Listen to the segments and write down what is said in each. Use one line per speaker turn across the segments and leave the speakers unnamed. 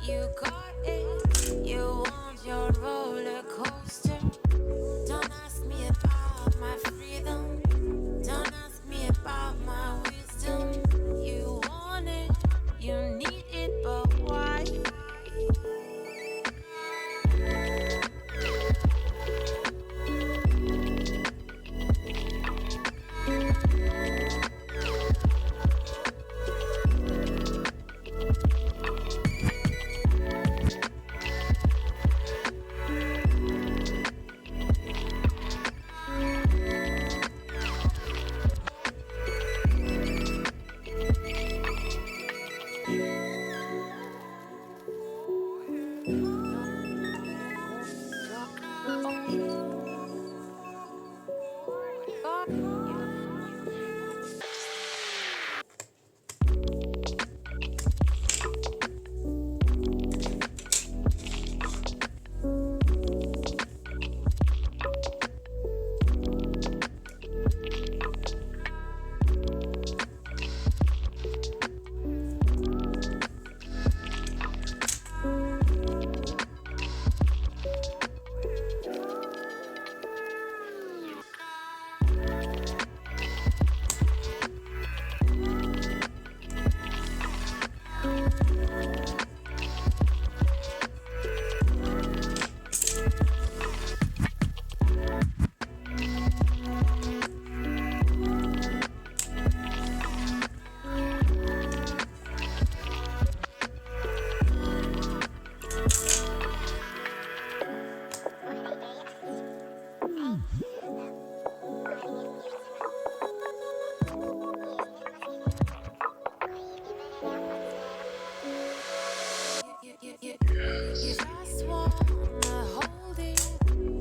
You got it. You want your roller coaster. Don't ask me about my freedom. Don't ask me about my wisdom. You want it. You need it, but why? You just wanna hold it,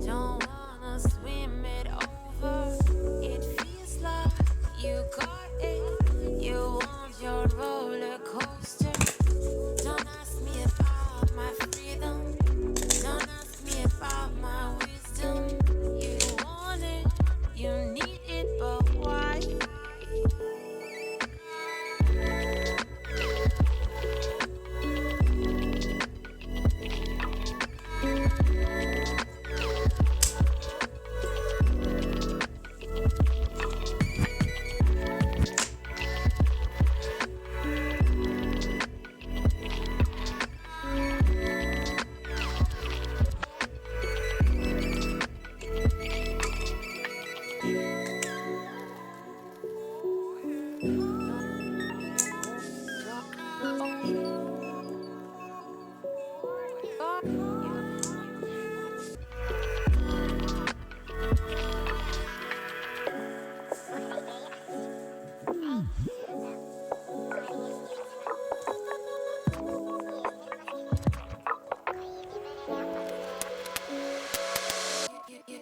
don't wanna swim it over. It feels like you got it. You want your roller coaster. Don't ask me about my freedom. Don't ask me about my wisdom. You want it, you need it, but why?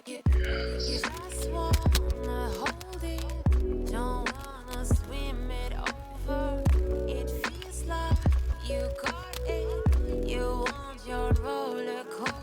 You just wanna hold it, don't wanna swim it over. It feels like you got it. You want your roller coaster.